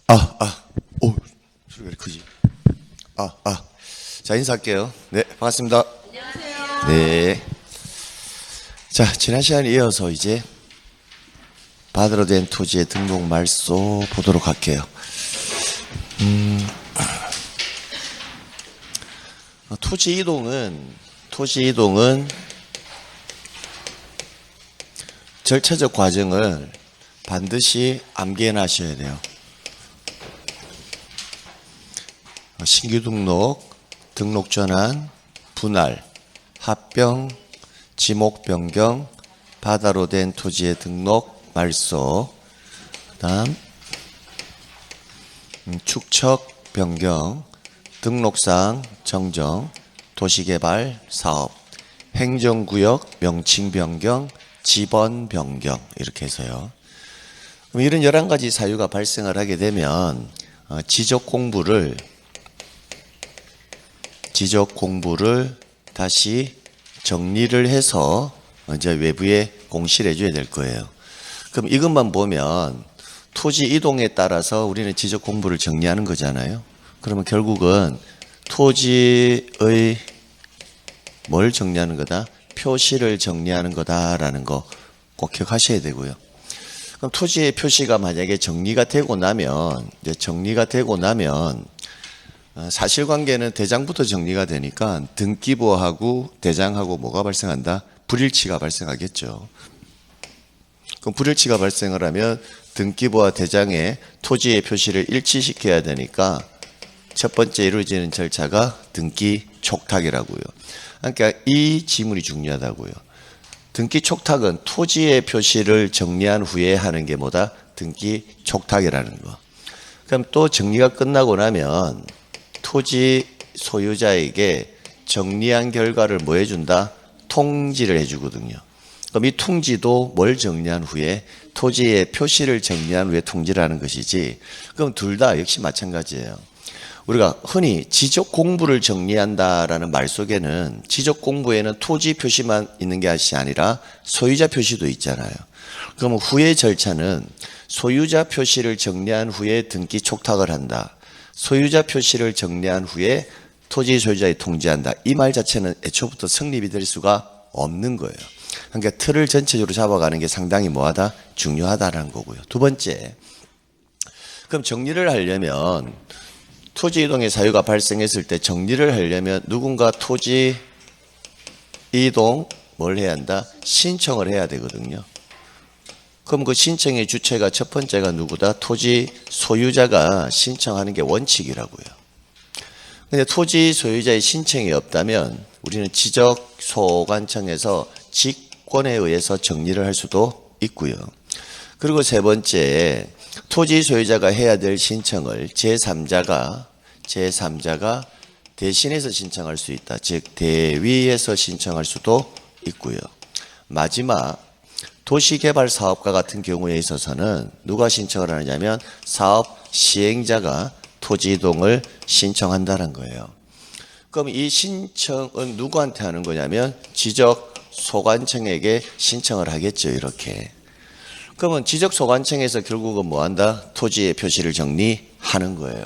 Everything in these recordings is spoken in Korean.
오, 소리가 이렇게 크지? 자, 인사할게요. 네, 반갑습니다. 안녕하세요. 네. 자, 지난 시간에 이어서 이제 받으러 된 토지의 등록 말소 보도록 할게요. 토지 이동은 절차적 과정을 반드시 암기해 놔셔야 돼요. 신규 등록, 등록 전환, 분할, 합병, 지목 변경, 바다로 된 토지의 등록 말소, 그다음 축척 변경, 등록상 정정, 도시개발 사업, 행정구역 명칭 변경, 지번 변경 이렇게 해서요. 그럼 이런 11가지 사유가 발생을 하게 되면 지적 공부를 다시 정리를 해서 이제 외부에 공시를 해줘야 될 거예요. 그럼 이것만 보면 토지 이동에 따라서 우리는 지적 공부를 정리하는 거잖아요. 그러면 결국은 토지의 뭘 정리하는 거다? 표시를 정리하는 거다라는 거 꼭 기억하셔야 되고요. 그럼 토지의 표시가 만약에 정리가 되고 나면 사실관계는 대장부터 정리가 되니까 등기부하고 대장하고 뭐가 발생한다? 불일치가 발생하겠죠. 그럼 불일치가 발생을 하면 등기부와 대장의 토지의 표시를 일치시켜야 되니까 첫 번째 이루어지는 절차가 등기 촉탁이라고요. 그러니까 이 지문이 중요하다고요. 등기 촉탁은 토지의 표시를 정리한 후에 하는 게 뭐다? 등기 촉탁이라는 거. 그럼 또 정리가 끝나고 나면 토지 소유자에게 정리한 결과를 뭐 해준다? 통지를 해주거든요. 그럼 이 통지도 뭘 정리한 후에 토지의 표시를 정리한 후에 통지를 하는 것이지, 그럼 둘 다 역시 마찬가지예요. 우리가 흔히 지적 공부를 정리한다라는 말 속에는 지적 공부에는 토지 표시만 있는 게 아니라 소유자 표시도 있잖아요. 그러면 후의 절차는 소유자 표시를 정리한 후에 등기 촉탁을 한다. 소유자 표시를 정리한 후에 토지 소유자에 통지한다. 이 말 자체는 애초부터 성립이 될 수가 없는 거예요. 그러니까 틀을 전체적으로 잡아가는 게 상당히 뭐하다? 중요하다라는 거고요. 두 번째, 그럼 정리를 하려면 토지 이동의 사유가 발생했을 때 정리를 하려면 누군가 토지 이동 뭘 해야 한다? 신청을 해야 되거든요. 그럼 그 신청의 주체가 첫 번째가 누구다? 토지 소유자가 신청하는 게 원칙이라고요. 근데 토지 소유자의 신청이 없다면 우리는 지적소관청에서 직권에 의해서 정리를 할 수도 있고요. 그리고 세 번째, 토지 소유자가 해야 될 신청을 제3자가 대신해서 신청할 수 있다. 즉 대위에서 신청할 수도 있고요. 마지막, 도시개발 사업과 같은 경우에 있어서는 누가 신청을 하느냐면 사업 시행자가 토지 이동을 신청한다는 거예요. 그럼 이 신청은 누구한테 하는 거냐면 지적소관청에게 신청을 하겠죠. 이렇게. 그러면 지적소관청에서 결국은 뭐한다? 토지의 표시를 정리하는 거예요.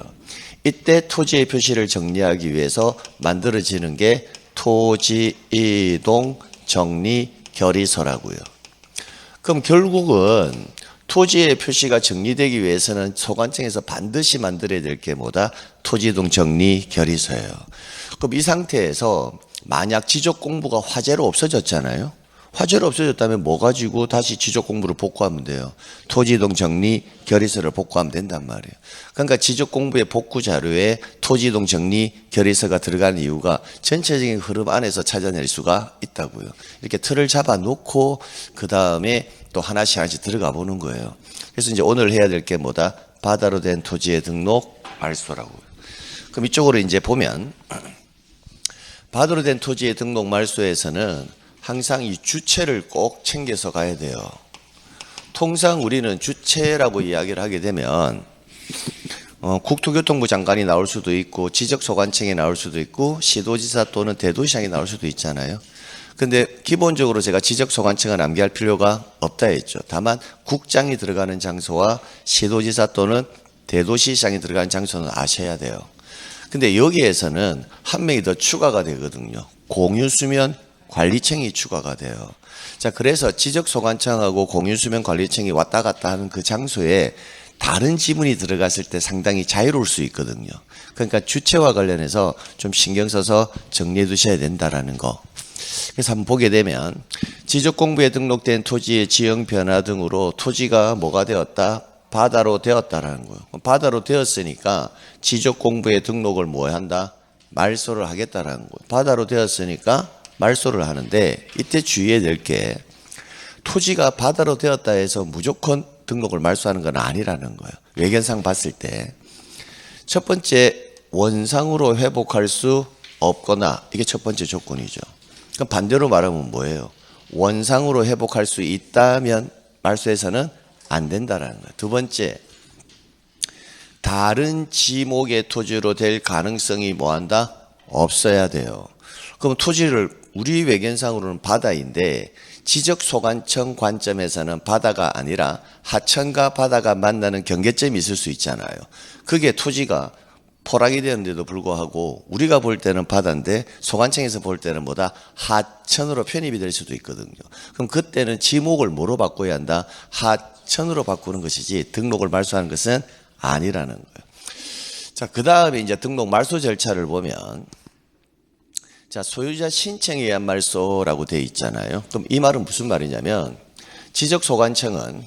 이때 토지의 표시를 정리하기 위해서 만들어지는 게 토지이동 정리결의서라고요. 그럼 결국은 토지의 표시가 정리되기 위해서는 소관청에서 반드시 만들어야 될 게 뭐다? 토지이동 정리결의서예요. 그럼 이 상태에서 만약 지적 공부가 화재로 없어졌잖아요. 화재로 없어졌다면 뭐 가지고 다시 지적 공부를 복구하면 돼요? 토지이동 정리 결의서를 복구하면 된단 말이에요. 그러니까 지적 공부의 복구 자료에 토지이동 정리 결의서가 들어가는 이유가 전체적인 흐름 안에서 찾아낼 수가 있다고요. 이렇게 틀을 잡아 놓고 그 다음에 또 하나씩 들어가 보는 거예요. 그래서 이제 오늘 해야 될 게 뭐다? 바다로 된 토지의 등록 말소라고요. 그럼 이쪽으로 이제 보면 바다로 된 토지의 등록 말소에서는 항상 이 주체를 꼭 챙겨서 가야 돼요. 통상 우리는 주체라고 이야기를 하게 되면 국토교통부 장관이 나올 수도 있고 지적소관청이 나올 수도 있고 시도지사 또는 대도시장이 나올 수도 있잖아요. 근데 기본적으로 제가 지적소관청은 암기할 필요가 없다 했죠. 다만 국장이 들어가는 장소와 시도지사 또는 대도시 시장에 들어간 장소는 아셔야 돼요. 근데 여기에서는 한 명이 더 추가가 되거든요. 공유수면 관리청이 추가가 돼요. 자, 그래서 지적소관청하고 공유수면 관리청이 왔다 갔다 하는 그 장소에 다른 지문이 들어갔을 때 상당히 자유로울 수 있거든요. 그러니까 주체와 관련해서 좀 신경 써서 정리해 두셔야 된다라는 거. 그래서 한번 보게 되면 지적공부에 등록된 토지의 지형 변화 등으로 토지가 뭐가 되었다? 바다로 되었다라는 거예요. 바다로 되었으니까 지적공부에 등록을 뭐 한다? 말소를 하겠다라는 거예요. 바다로 되었으니까 말소를 하는데 이때 주의해야 될 게 토지가 바다로 되었다 해서 무조건 등록을 말소하는 건 아니라는 거예요. 외견상 봤을 때 첫 번째 원상으로 회복할 수 없거나 이게 첫 번째 조건이죠. 그럼 반대로 말하면 뭐예요? 원상으로 회복할 수 있다면 말소해서는 안 된다라는 거예요. 두 번째, 다른 지목의 토지로 될 가능성이 뭐한다? 없어야 돼요. 그럼 토지를 우리 외견상으로는 바다인데 지적소관청 관점에서는 바다가 아니라 하천과 바다가 만나는 경계점이 있을 수 있잖아요. 그게 토지가 포락이 되었는데도 불구하고 우리가 볼 때는 바다인데 소관청에서 볼 때는 뭐다? 하천으로 편입이 될 수도 있거든요. 그럼 그때는 지목을 뭐로 바꿔야 한다? 하천으로 바꾸는 것이지 등록을 말소하는 것은 아니라는 거예요. 자, 그 다음에 이제 등록 말소 절차를 보면 자, 소유자 신청에 의한 말소라고 되어 있잖아요. 그럼 이 말은 무슨 말이냐면 지적소관청은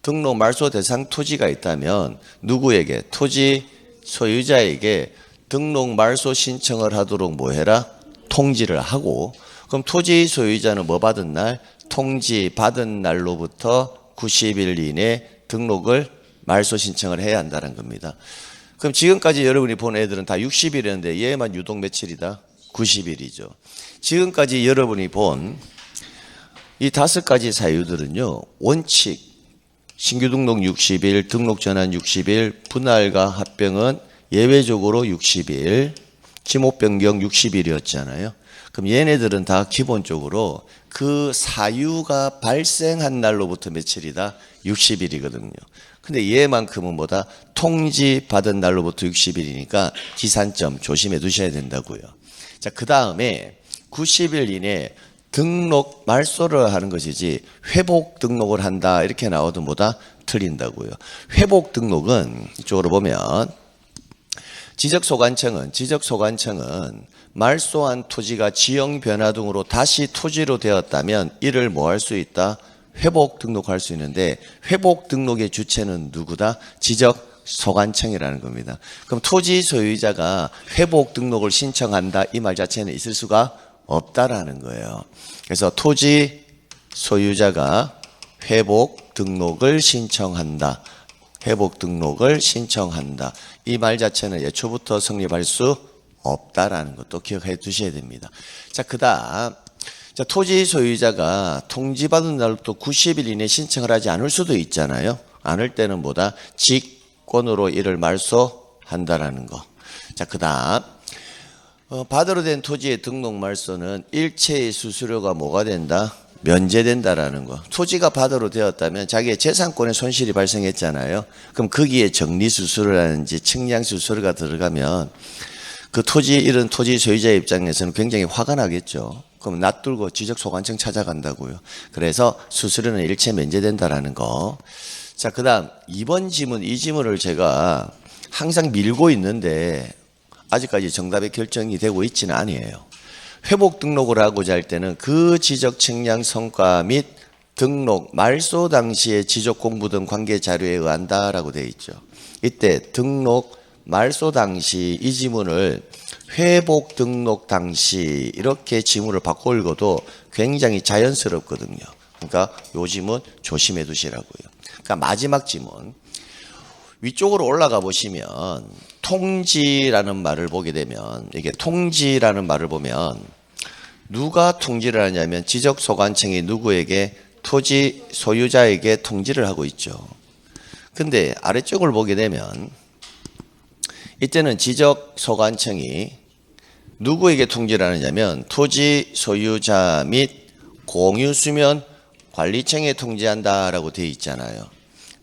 등록 말소 대상 토지가 있다면 누구에게? 토지 소유자에게 등록 말소 신청을 하도록 뭐 해라? 통지를 하고 그럼 토지 소유자는 뭐 받은 날? 통지 받은 날로부터 90일 이내 등록을 말소 신청을 해야 한다는 겁니다. 그럼 지금까지 여러분이 본 애들은 다 60일이었는데 얘만 유독 며칠이다? 90일이죠. 지금까지 여러분이 본 이 5가지 사유들은요. 원칙, 신규 등록 60일, 등록 전환 60일, 분할과 합병은 예외적으로 60일, 지목 변경 60일이었잖아요. 그럼 얘네들은 다 기본적으로 그 사유가 발생한 날로부터 며칠이다? 60일이거든요. 근데 얘만큼은 뭐다? 통지 받은 날로부터 60일이니까 기산점 조심해 두셔야 된다고요. 자, 그 다음에 90일 이내 등록 말소를 하는 것이지 회복 등록을 한다 이렇게 나와도 뭐다? 틀린다고요. 회복 등록은 이쪽으로 보면 지적소관청은 말소한 토지가 지형 변화 등으로 다시 토지로 되었다면 이를 뭐 할 수 있다? 회복 등록할 수 있는데 회복 등록의 주체는 누구다? 지적소관청이라는 겁니다. 그럼 토지 소유자가 회복 등록을 신청한다 이 말 자체는 있을 수가 없다라는 거예요. 그래서 토지 소유자가 회복 등록을 신청한다. 회복 등록을 신청한다. 이 말 자체는 예초부터 성립할 수 없다라는 것도 기억해 두셔야 됩니다. 자, 그다음 자, 토지 소유자가 통지받은 날부터 90일 이내 신청을 하지 않을 수도 있잖아요. 않을 때는 뭐다? 직권으로 이를 말소한다라는 거. 자, 그다음 바다로 된 토지의 등록 말소는 일체의 수수료가 뭐가 된다? 면제된다라는 거. 토지가 바다로 되었다면 자기의 재산권에 손실이 발생했잖아요. 그럼 거기에 정리수수료라든지 측량수수료가 들어가면 그 토지 이런 토지 소유자의 입장에서는 굉장히 화가 나겠죠. 그럼 놔두고 지적소관청 찾아간다고요. 그래서 수수료는 일체 면제된다라는 거. 자, 그다음 2번 지문, 이 지문을 제가 항상 밀고 있는데 아직까지 정답이 결정이 되고 있지는 아니에요. 회복 등록을 하고자 할 때는 그 지적 측량 성과 및 등록 말소 당시의 지적 공부 등 관계 자료에 의한다라고 되어 있죠. 이때 등록 말소 당시 이 지문을 회복 등록 당시 이렇게 지문을 바꿔 읽어도 굉장히 자연스럽거든요. 그러니까 요 지문 조심해 두시라고요. 그러니까 마지막 지문 위쪽으로 올라가 보시면 통지라는 말을 보게 되면 이게 통지라는 말을 보면 누가 통지를 하냐면 지적소관청이 누구에게 토지 소유자에게 통지를 하고 있죠. 근데 아래쪽을 보게 되면 이때는 지적소관청이 누구에게 통지를 하느냐면 토지 소유자 및 공유수면 관리청에 통지한다라고 되어 있잖아요.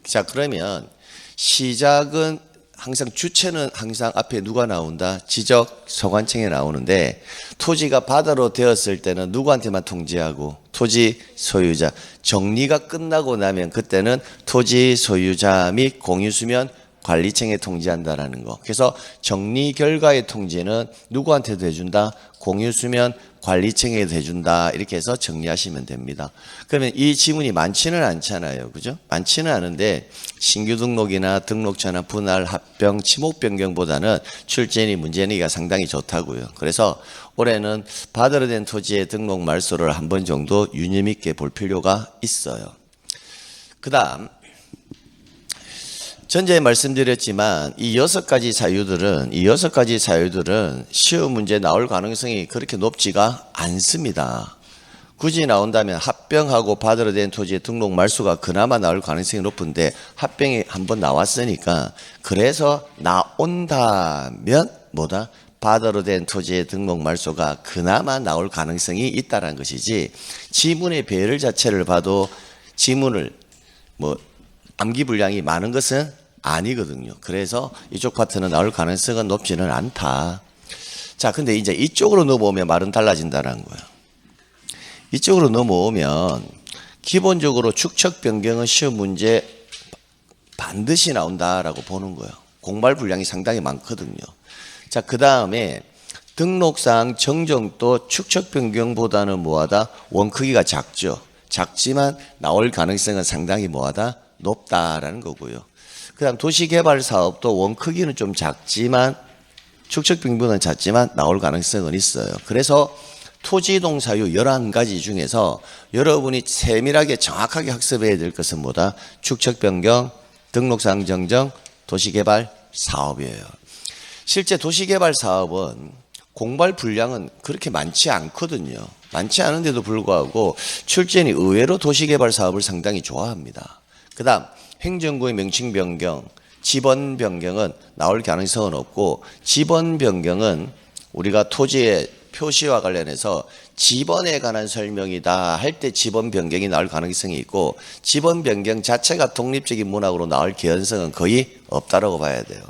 자, 그러면 시작은 항상 주체는 항상 앞에 누가 나온다? 지적 소관청에 나오는데 토지가 바다로 되었을 때는 누구한테만 통지하고 토지 소유자. 정리가 끝나고 나면 그때는 토지 소유자 및 공유수면 관리청에 통지한다라는 거. 그래서 정리 결과의 통지는 누구한테도 해준다? 공유수면 관리청에도 해준다. 이렇게 해서 정리하시면 됩니다. 그러면 이 지문이 많지는 않잖아요. 그죠? 많지는 않은데 신규 등록이나 등록처나 분할, 합병, 지목 변경보다는 출제인이 문제 내기가 상당히 좋다고요. 그래서 올해는 바다로 된 토지의 등록 말소를 한 번 정도 유념 있게 볼 필요가 있어요. 그 다음 전에 말씀드렸지만 이 6가지 사유들은 시험 문제 나올 가능성이 그렇게 높지가 않습니다. 굳이 나온다면 합병하고 바다로 된 토지의 등록 말소가 그나마 나올 가능성이 높은데 합병이 한번 나왔으니까 그래서 나온다면 뭐다? 바다로 된 토지의 등록 말소가 그나마 나올 가능성이 있다는 것이지 지문의 배열 자체를 봐도 지문을 암기 분량이 많은 것은 아니거든요. 그래서 이쪽 파트는 나올 가능성은 높지는 않다. 자, 근데 이제 이쪽으로 넘어오면 말은 달라진다는 거예요. 이쪽으로 넘어오면 기본적으로 축척 변경은 시험 문제 반드시 나온다라고 보는 거예요. 공발 분량이 상당히 많거든요. 자, 그 다음에 등록상 정정도 축척 변경보다는 뭐하다? 원 크기가 작죠. 작지만 나올 가능성은 상당히 뭐하다? 높다라는 거고요. 그 다음 도시개발 사업도 원 크기는 좀 작지만 축척 변경은 작지만 나올 가능성은 있어요. 그래서 토지이동 사유 11가지 중에서 여러분이 세밀하게 정확하게 학습해야 될 것은 뭐다? 축척 변경, 등록상 정정, 도시개발 사업이에요. 실제 도시개발 사업은 공발 분량은 그렇게 많지 않거든요. 많지 않은데도 불구하고 출제인이 의외로 도시개발 사업을 상당히 좋아합니다. 그 다음 행정구의 명칭 변경, 지번 변경은 나올 가능성은 없고 지번 변경은 우리가 토지의 표시와 관련해서 지번에 관한 설명이다 할 때 지번 변경이 나올 가능성이 있고 지번 변경 자체가 독립적인 문학으로 나올 개연성은 거의 없다라고 봐야 돼요.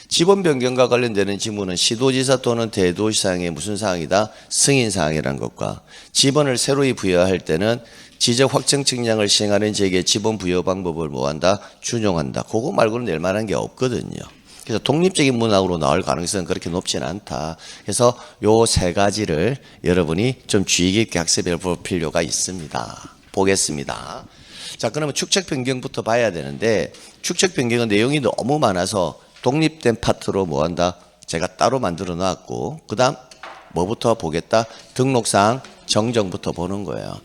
지번 변경과 관련되는 지문은 시도지사 또는 대도시장의 무슨 사항이다? 승인사항이라는 것과 지번을 새로이 부여할 때는 지적 확정 측량을 시행하는 지역의 지번 부여 방법을 뭐한다? 준용한다. 그거 말고는 낼 만한 게 없거든요. 그래서 독립적인 문학으로 나올 가능성은 그렇게 높지는 않다. 그래서 요 3가지를 여러분이 좀 주의 깊게 학습해 볼 필요가 있습니다. 보겠습니다. 자, 그러면 축척 변경부터 봐야 되는데 축척 변경은 내용이 너무 많아서 독립된 파트로 뭐한다? 제가 따로 만들어 놨고 그 다음 뭐부터 보겠다? 등록사항 정정부터 보는 거예요.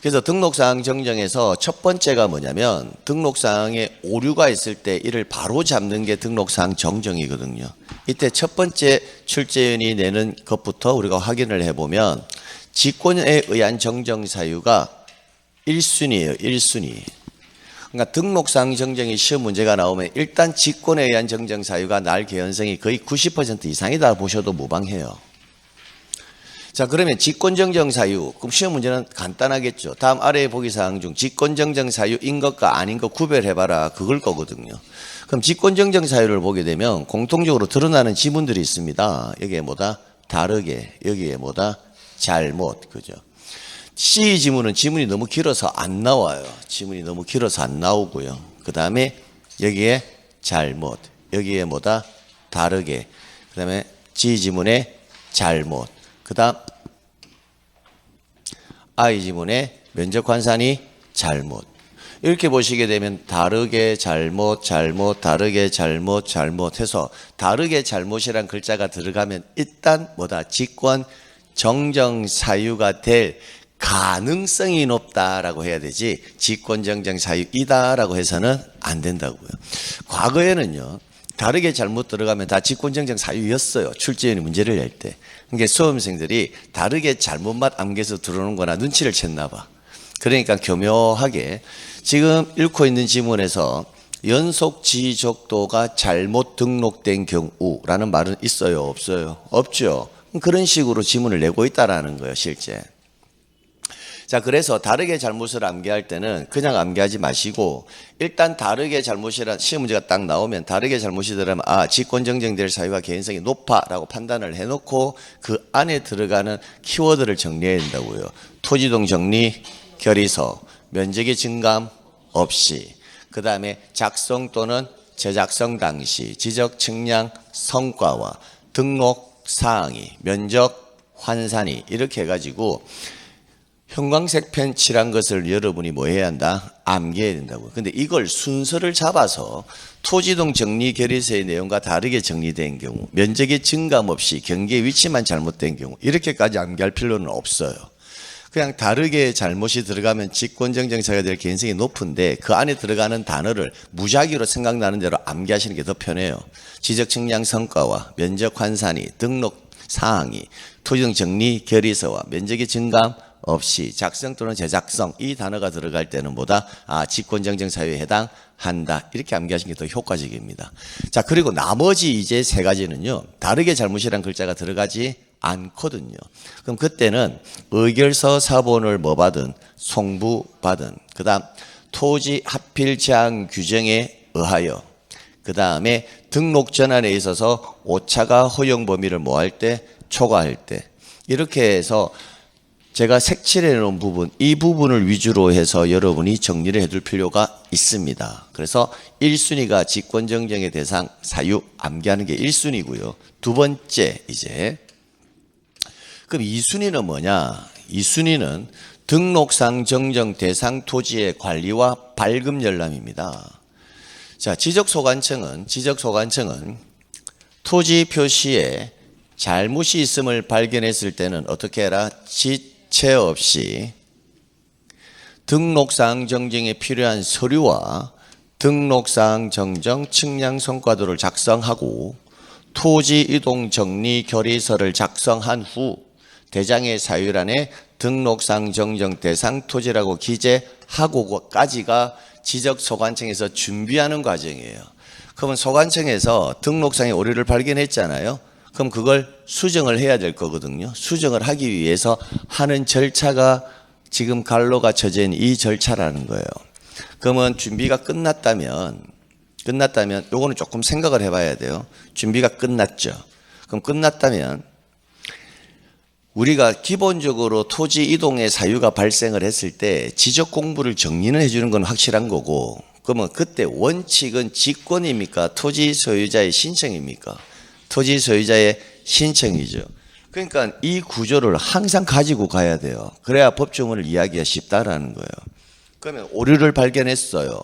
그래서 등록사항 정정에서 첫 번째가 뭐냐면 등록사항에 오류가 있을 때 이를 바로 잡는 게 등록사항 정정이거든요. 이때 첫 번째 출제인이 내는 것부터 우리가 확인을 해보면 직권에 의한 정정 사유가 1순위예요. 1순위. 그러니까 등록사항 정정이 시험 문제가 나오면 일단 직권에 의한 정정 사유가 날 개연성이 거의 90% 이상이다 보셔도 무방해요. 자, 그러면 직권정정 사유. 그럼 시험 문제는 간단하겠죠. 다음 아래의 보기사항 중 직권정정 사유인 것과 아닌 것 구별해봐라. 그걸 거거든요. 그럼 직권정정 사유를 보게 되면 공통적으로 드러나는 지문들이 있습니다. 여기에 뭐다? 다르게. 여기에 뭐다? 잘못. 그죠? C 지문은 지문이 너무 길어서 안 나와요. 지문이 너무 길어서 안 나오고요. 그 다음에 여기에 잘못. 여기에 뭐다? 다르게. 그 다음에 G 지문에 잘못. 그 다음 I 지문의 면적 환산이 잘못. 이렇게 보시게 되면 다르게 잘못, 잘못, 다르게 잘못, 잘못 해서 다르게 잘못이란 글자가 들어가면 일단 뭐다? 직권 정정 사유가 될 가능성이 높다라고 해야 되지 직권 정정 사유이다라고 해서는 안 된다고요. 과거에는요. 다르게 잘못 들어가면 다 직권정정 사유였어요. 출제위원이 문제를 낼 때. 그러니까 수험생들이 다르게 잘못만 암기해서 들어오는 거나 눈치를 챘나 봐. 그러니까 교묘하게 지금 읽고 있는 지문에서 연속 지적도가 잘못 등록된 경우라는 말은 있어요? 없어요? 없죠. 그런 식으로 지문을 내고 있다라는 거예요, 실제. 자, 그래서 다르게 잘못을 암기할 때는 그냥 암기하지 마시고 일단 다르게 잘못이라 시험 문제가 딱 나오면 다르게 잘못이 들어가면 직권정정될 사유가 개연성이 높아라고 판단을 해놓고 그 안에 들어가는 키워드를 정리해야 된다고요. 토지동 정리, 결의서, 면적의 증감 없이, 그 다음에 작성 또는 제작성 당시 지적 측량 성과와 등록 사항이, 면적 환산이 이렇게 해가지고 형광색 펜 칠한 것을 여러분이 뭐 해야 한다? 암기해야 된다고요. 근데 이걸 순서를 잡아서 토지동 정리 결의서의 내용과 다르게 정리된 경우, 면적의 증감 없이 경계의 위치만 잘못된 경우 이렇게까지 암기할 필요는 없어요. 그냥 다르게 잘못이 들어가면 직권정정사유가 될 개연성이 높은데 그 안에 들어가는 단어를 무작위로 생각나는 대로 암기하시는 게 더 편해요. 지적 측량 성과와 면적 환산이, 등록 사항이, 토지동 정리 결의서와 면적의 증감 없이, 작성 또는 제작성 이 단어가 들어갈 때는 보다 직권정정 사유에 해당한다 이렇게 암기하시는 게 더 효과적입니다. 자, 그리고 나머지 이제 세 가지는요 다르게 잘못이란 글자가 들어가지 않거든요. 그럼 그때는 의결서 사본을 뭐 받은, 송부 받은, 그 다음 토지 합필 제한 규정에 의하여, 그 다음에 등록 전환에 있어서 오차가 허용 범위를 뭐 할 때, 초과할 때, 이렇게 해서 제가 색칠해 놓은 부분, 이 부분을 위주로 해서 여러분이 정리를 해둘 필요가 있습니다. 그래서 1순위가 직권정정의 대상 사유 암기하는 게 1순위고요. 두 번째 이제 그럼 2순위는 뭐냐? 2순위는 등록상 정정 대상 토지의 관리와 발급 열람입니다. 자, 지적소관청은 토지 표시에 잘못이 있음을 발견했을 때는 어떻게 해라? 지체 없이 등록상 정정에 필요한 서류와 등록상 정정 측량 성과도를 작성하고 토지 이동 정리 결의서를 작성한 후 대장의 사유란에 등록상 정정 대상 토지라고 기재하고까지가 지적소관청에서 준비하는 과정이에요. 그러면 소관청에서 등록상의 오류를 발견했잖아요. 그럼 그걸 수정을 해야 될 거거든요. 수정을 하기 위해서 하는 절차가 지금 갈로가 쳐져 있는 이 절차라는 거예요. 그러면 준비가 끝났다면 요거는 조금 생각을 해봐야 돼요. 준비가 끝났죠. 그럼 끝났다면 우리가 기본적으로 토지 이동의 사유가 발생을 했을 때 지적 공부를 정리는 해주는 건 확실한 거고, 그러면 그때 원칙은 직권입니까? 토지 소유자의 신청입니까? 토지 소유자의 신청이죠. 그러니까 이 구조를 항상 가지고 가야 돼요. 그래야 법조문을 이해하기가 쉽다라는 거예요. 그러면 오류를 발견했어요.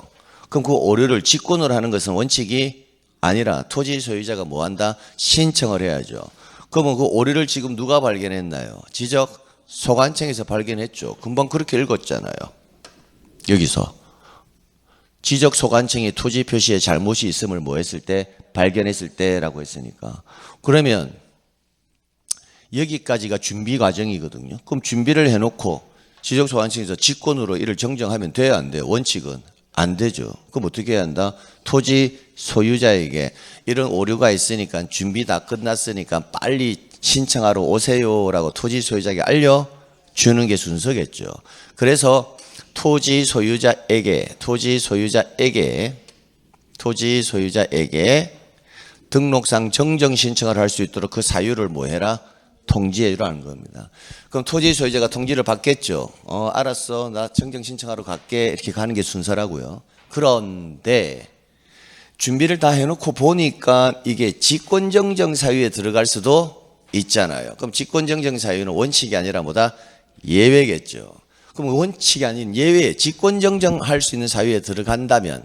그럼 그 오류를 직권으로 하는 것은 원칙이 아니라 토지 소유자가 뭐 한다? 신청을 해야죠. 그러면 그 오류를 지금 누가 발견했나요? 지적 소관청에서 발견했죠. 금방 그렇게 읽었잖아요. 여기서 지적 소관청이 토지 표시에 잘못이 있음을 뭐 했을 때? 발견했을 때라고 했으니까. 그러면 여기까지가 준비 과정이거든요. 그럼 준비를 해놓고 지적 소관청에서 직권으로 이를 정정하면 돼야 안 돼요? 원칙은 안 되죠. 그럼 어떻게 해야 한다? 토지 소유자에게 이런 오류가 있으니까 준비 다 끝났으니까 빨리 신청하러 오세요라고 토지 소유자에게 알려주는 게 순서겠죠. 그래서 토지 소유자에게 등록상 정정 신청을 할 수 있도록 그 사유를 뭐 해라? 통지해 주라는 겁니다. 그럼 토지 소유자가 통지를 받겠죠. 알았어. 나 정정 신청하러 갈게. 이렇게 가는 게 순서라고요. 그런데 준비를 다 해놓고 보니까 이게 직권정정 사유에 들어갈 수도 있잖아요. 그럼 직권정정 사유는 원칙이 아니라 뭐다? 예외겠죠. 그럼 원칙이 아닌 예외, 직권정정할 수 있는 사유에 들어간다면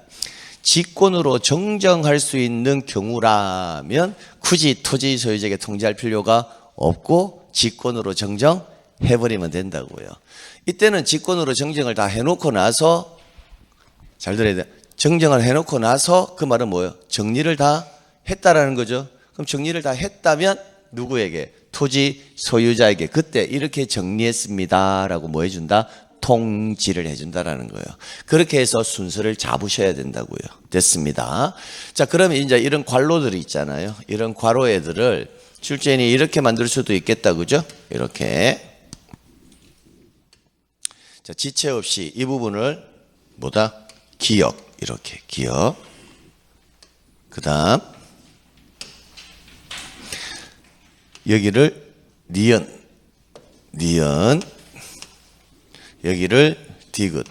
직권으로 정정할 수 있는 경우라면 굳이 토지 소유자에게 통지할 필요가 없고 직권으로 정정해버리면 된다고요. 이때는 직권으로 정정을 다 해놓고 나서, 잘 들어야 돼요. 정정을 해놓고 나서 그 말은 뭐예요? 정리를 다 했다라는 거죠. 그럼 정리를 다 했다면 누구에게? 토지 소유자에게 그때 이렇게 정리했습니다라고 뭐 해준다? 통지를 해준다라는 거예요. 그렇게 해서 순서를 잡으셔야 된다고요. 됐습니다. 자, 그러면 이제 이런 괄호들이 있잖아요. 이런 괄호 애들을 출제인이 이렇게 만들 수도 있겠다, 그죠? 이렇게. 자, 지체 없이 이 부분을 뭐다? 기역. 이렇게 기역. 그 다음 여기를 니은, 여기를 디귿,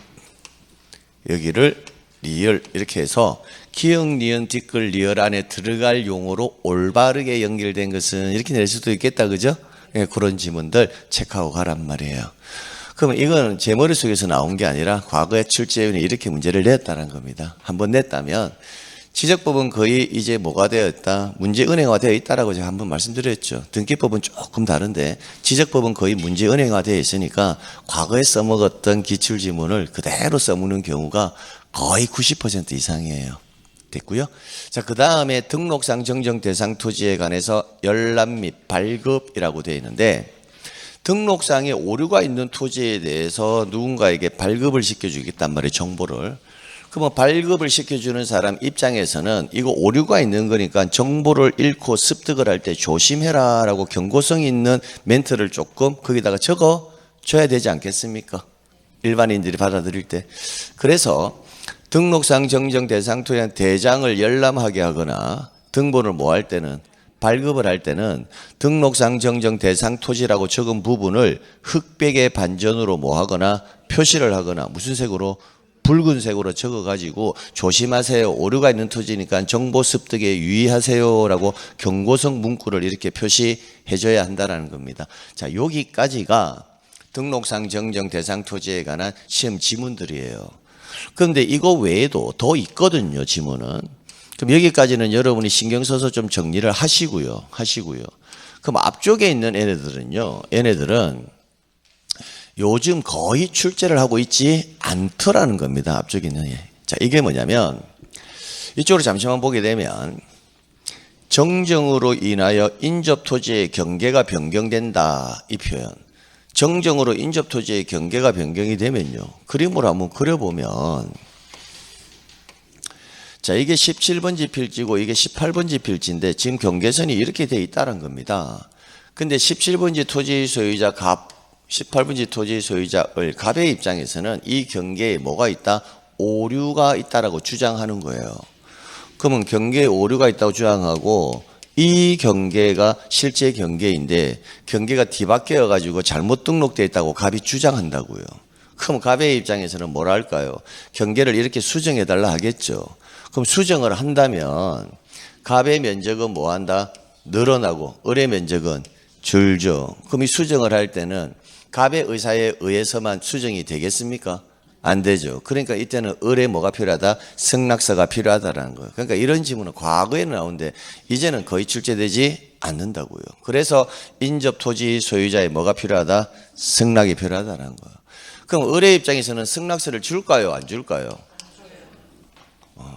여기를 리을 이렇게 해서 기역, 니은, 디귿, 리을 안에 들어갈 용어로 올바르게 연결된 것은 이렇게 낼 수도 있겠다, 그죠? 예, 그런 지문들 체크하고 가란 말이에요. 그러면 이건 제 머릿속에서 나온 게 아니라 과거에 출제위원회 이렇게 문제를 냈다는 겁니다. 한번 냈다면 지적법은 거의 이제 뭐가 되어 있다? 문제 은행화 되어 있다라고 제가 한번 말씀드렸죠. 등기법은 조금 다른데 지적법은 거의 문제 은행화 되어 있으니까 과거에 써먹었던 기출지문을 그대로 써먹는 경우가 거의 90% 이상이에요. 됐고요. 자, 그 다음에 등록상 정정 대상 토지에 관해서 열람 및 발급이라고 되어 있는데 등록상에 오류가 있는 토지에 대해서 누군가에게 발급을 시켜주겠단 말이에요. 정보를. 그러면 발급을 시켜주는 사람 입장에서는 이거 오류가 있는 거니까 정보를 잃고 습득을 할 때 조심해라 라고 경고성 있는 멘트를 조금 거기다가 적어줘야 되지 않겠습니까? 일반인들이 받아들일 때. 그래서 등록상 정정 대상 토지에 대장을 열람하게 하거나 등본을 뭐 할 때는 발급을 할 때는 등록상 정정 대상 토지라고 적은 부분을 흑백의 반전으로 뭐 하거나 표시를 하거나 무슨 색으로? 붉은색으로 적어가지고 조심하세요. 오류가 있는 토지니까 정보 습득에 유의하세요라고 경고성 문구를 이렇게 표시해줘야 한다는 겁니다. 자, 여기까지가 등록상 정정 대상 토지에 관한 시험 지문들이에요. 그런데 이거 외에도 더 있거든요, 지문은. 그럼 여기까지는 여러분이 신경 써서 좀 정리를 하시고요. 그럼 앞쪽에 있는 얘네들은 요즘 거의 출제를 하고 있지 않더라는 겁니다. 앞쪽에 있는 예. 자, 이게 뭐냐면 이쪽으로 잠시만 보게 되면 정정으로 인하여 인접 토지의 경계가 변경된다. 이 표현. 정정으로 인접 토지의 경계가 변경이 되면요. 그림으로 한번 그려보면 자, 이게 17번지 필지고 이게 18번지 필지인데 지금 경계선이 이렇게 돼 있다는 겁니다. 근데 17번지 토지 소유자 갑 18번지 토지 소유자의 갑의 입장에서는 이 경계에 뭐가 있다? 오류가 있다라고 주장하는 거예요. 그러면 경계에 오류가 있다고 주장하고 이 경계가 실제 경계인데 경계가 뒤바뀌어 가지고 잘못 등록되어 있다고 갑이 주장한다고요. 그럼 갑의 입장에서는 뭐라 할까요? 경계를 이렇게 수정해 달라 하겠죠. 그럼 수정을 한다면 갑의 면적은 뭐 한다? 늘어나고 을의 면적은 줄죠. 그럼 이 수정을 할 때는 갑의 의사에 의해서만 수정이 되겠습니까? 안 되죠. 그러니까 이때는 을에 뭐가 필요하다? 승낙서가 필요하다라는 거예요. 그러니까 이런 지문은 과거에는 나오는데 이제는 거의 출제되지 않는다고요. 그래서 인접 토지 소유자의 뭐가 필요하다? 승낙이 필요하다는 거예요. 그럼 을의 입장에서는 승낙서를 줄까요? 안 줄까요?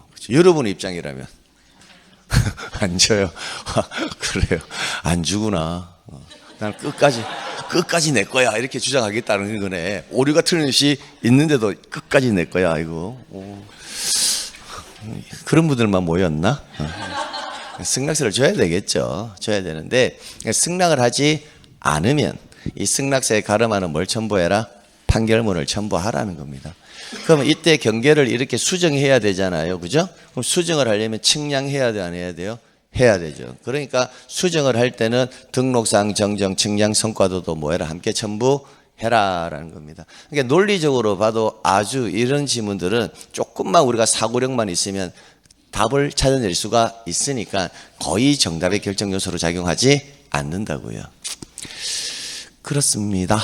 그렇죠. 여러분의 입장이라면 안 줘요. 그래요. 안 주구나. 난 끝까지 내 거야 이렇게 주장하겠다는 거네. 오류가 틀림없이 있는데도 끝까지 내 거야 이거. 그런 분들만 모였나? 승낙서를 줘야 되겠죠. 줘야 되는데 승낙을 하지 않으면 이 승낙서에 가름하는 뭘 첨부해라? 판결문을 첨부하라는 겁니다. 그러면 이때 경계를 이렇게 수정해야 되잖아요. 그죠? 그럼 수정을 하려면 측량해야 돼, 안 해야 돼요? 해야 되죠. 그러니까 수정을 할 때는 등록상 정정 측량 성과도도 뭐해라 함께 첨부해라라는 겁니다. 그러니까 논리적으로 봐도 아주 이런 지문들은 조금만 우리가 사고력만 있으면 답을 찾아낼 수가 있으니까 거의 정답의 결정 요소로 작용하지 않는다고요. 그렇습니다.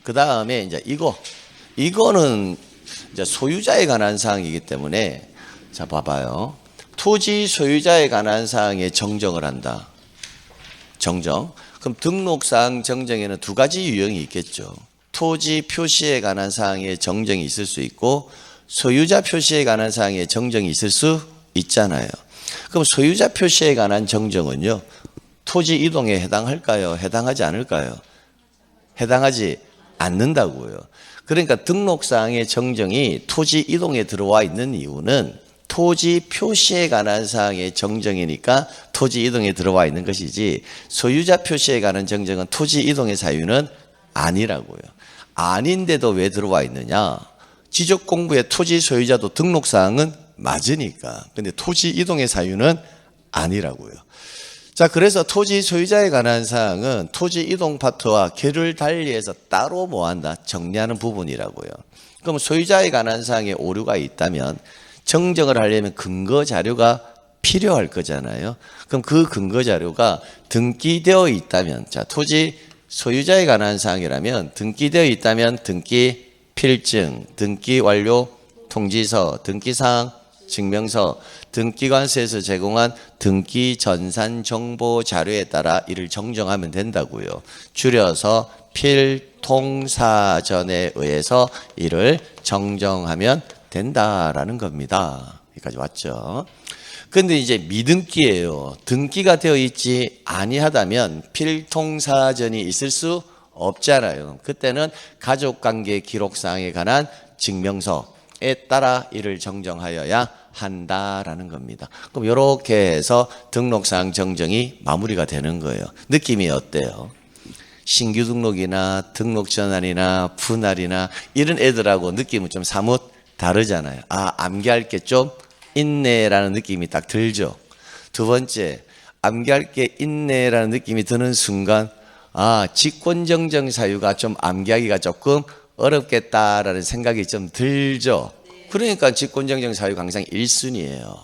그 다음에 이제 이거는 이제 소유자에 관한 사항이기 때문에 자 봐봐요. 토지 소유자에 관한 사항에 정정을 한다. 정정. 그럼 등록상 정정에는 두 가지 유형이 있겠죠. 토지 표시에 관한 사항에 정정이 있을 수 있고 소유자 표시에 관한 사항에 정정이 있을 수 있잖아요. 그럼 소유자 표시에 관한 정정은요. 토지 이동에 해당할까요? 해당하지 않을까요? 해당하지 않는다고요. 그러니까 등록상의 정정이 토지 이동에 들어와 있는 이유는 토지 표시에 관한 사항의 정정이니까 토지 이동에 들어와 있는 것이지 소유자 표시에 관한 정정은 토지 이동의 사유는 아니라고요. 아닌데도 왜 들어와 있느냐? 지적공부의 토지 소유자도 등록사항은 맞으니까. 근데 토지 이동의 사유는 아니라고요. 자, 그래서 토지 소유자에 관한 사항은 토지 이동 파트와 결을 달리해서 따로 뭐한다? 정리하는 부분이라고요. 그럼 소유자에 관한 사항에 오류가 있다면 정정을 하려면 근거 자료가 필요할 거잖아요. 그럼 그 근거 자료가 등기되어 있다면, 자, 토지 소유자에 관한 사항이라면 등기되어 있다면 등기 필증, 등기 완료 통지서, 등기사항 증명서, 등기관세에서 제공한 등기 전산 정보 자료에 따라 이를 정정하면 된다고요. 줄여서 필통사전에 의해서 이를 정정하면 된다라는 겁니다. 여기까지 왔죠. 근데 이제 미등기예요. 등기가 되어 있지 아니하다면 필통사전이 있을 수 없잖아요. 그때는 가족관계 기록사항에 관한 증명서에 따라 이를 정정하여야 한다라는 겁니다. 그럼 이렇게 해서 등록사항 정정이 마무리가 되는 거예요. 느낌이 어때요? 신규 등록이나 등록 전환이나 분할이나 이런 애들하고 느낌은 좀 사뭇 다르잖아요. 아, 암기할 게 좀 있네라는 느낌이 딱 들죠. 두 번째, 암기할 게 있네라는 느낌이 드는 순간, 아, 직권정정 사유가 좀 암기하기가 조금 어렵겠다라는 생각이 좀 들죠. 그러니까 직권정정 사유가 항상 1순위예요.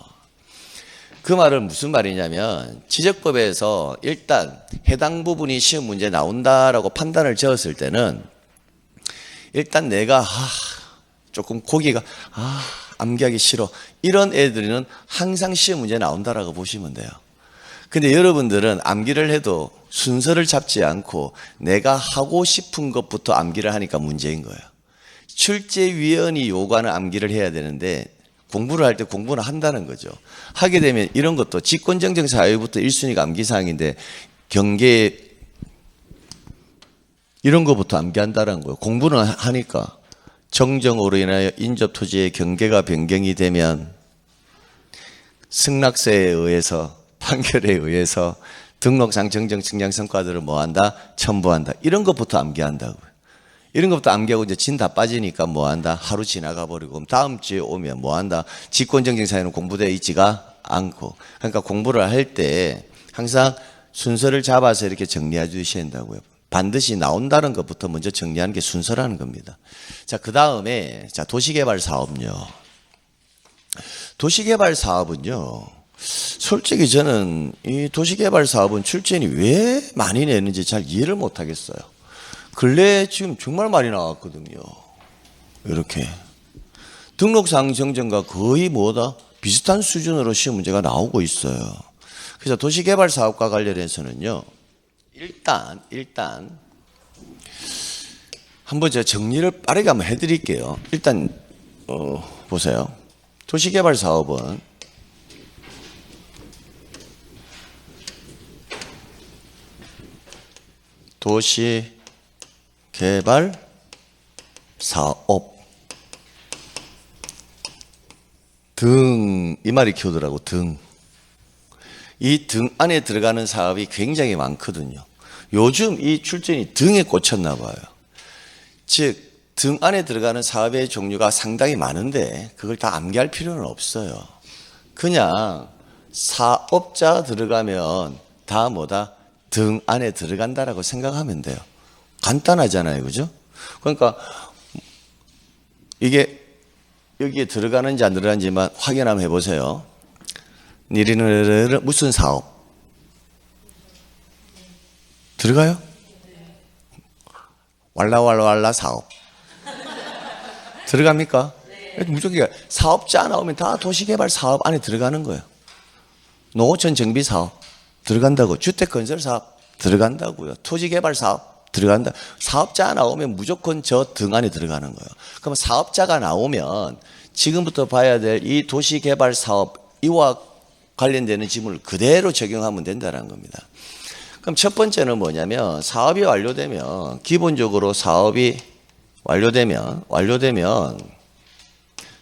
그 말은 무슨 말이냐면 지적법에서 일단 해당 부분이 시험 문제 나온다라고 판단을 지었을 때는 일단 내가 조금 고기가 암기하기 싫어 이런 애들은 항상 시험 문제 나온다라고 보시면 돼요. 근데 여러분들은 암기를 해도 순서를 잡지 않고 내가 하고 싶은 것부터 암기를 하니까 문제인 거예요. 출제위원이 요구하는 암기를 해야 되는데 공부를 할 때 공부는 한다는 거죠. 하게 되면 이런 것도 직권정정 사유부터 1순위가 암기사항인데 경계 이런 것부터 암기한다는 거예요. 공부는 하니까 정정으로 인하여 인접토지의 경계가 변경이 되면 승낙서에 의해서 판결에 의해서 등록상 정정 측량 성과들을 뭐한다? 첨부한다. 이런 것부터 암기한다고요. 이런 것부터 암기하고 이제 진 다 빠지니까 뭐한다? 하루 지나가 버리고 다음 주에 오면 뭐한다? 직권정정 사유는 공부되어 있지가 않고. 그러니까 공부를 할 때 항상 순서를 잡아서 이렇게 정리해 주셔야 된다고요. 반드시 나온다는 것부터 먼저 정리하는 게 순서라는 겁니다. 자, 그 다음에 자, 도시개발 사업요. 도시개발 사업은요. 솔직히 저는 이 도시개발 사업은 출제인이 왜 많이 내는지 잘 이해를 못 하겠어요. 근래에 지금 정말 많이 나왔거든요. 이렇게 등록사항 정정과 거의 뭐다? 비슷한 수준으로 시험 문제가 나오고 있어요. 그래서 도시개발 사업과 관련해서는요. 일단 한번 제가 정리를 빠르게 한번 해드릴게요. 일단 보세요. 도시개발 사업은 도시개발 사업 등 이 말이 키우더라고. 등. 이 등 안에 들어가는 사업이 굉장히 많거든요. 요즘 이 출제인이 등에 꽂혔나 봐요. 즉, 등 안에 들어가는 사업의 종류가 상당히 많은데 그걸 다 암기할 필요는 없어요. 그냥 사업자 들어가면 다 뭐다? 등 안에 들어간다라고 생각하면 돼요. 간단하잖아요. 그죠? 그러니까 이게 여기에 들어가는지 안 들어가는지만 확인 한번 해보세요. 무슨 사업? 들어가요? 왈라왈라 사업. 들어갑니까? 무조건 사업자 나오면 다 도시개발 사업 안에 들어가는 거예요. 농어촌 정비 사업 들어간다고. 주택건설 사업 들어간다고요. 토지개발 사업 들어간다. 사업자 나오면 무조건 저 등 안에 들어가는 거예요. 그럼 사업자가 나오면 지금부터 봐야 될 이 도시개발 사업 이와 관련되는 지문을 그대로 적용하면 된다는 겁니다. 그럼 첫 번째는 뭐냐면 사업이 완료되면 기본적으로 사업이 완료되면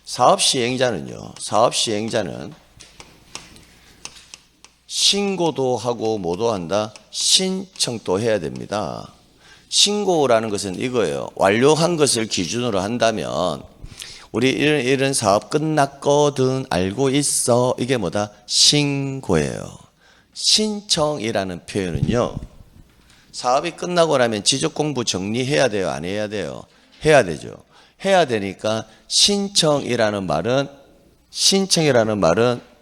사업 시행자는 신고도 하고 뭐도 한다? 신청도 해야 됩니다. 신고라는 것은 이거예요. 완료한 것을 기준으로 한다면 우리 이런 사업 끝났거든 알고 있어. 이게 뭐다? 신고예요. 신청이라는 표현은요. 사업이 끝나고 나면 지적공부 정리해야 돼요? 안 해야 돼요? 해야 되죠. 해야 되니까 신청이라는 말은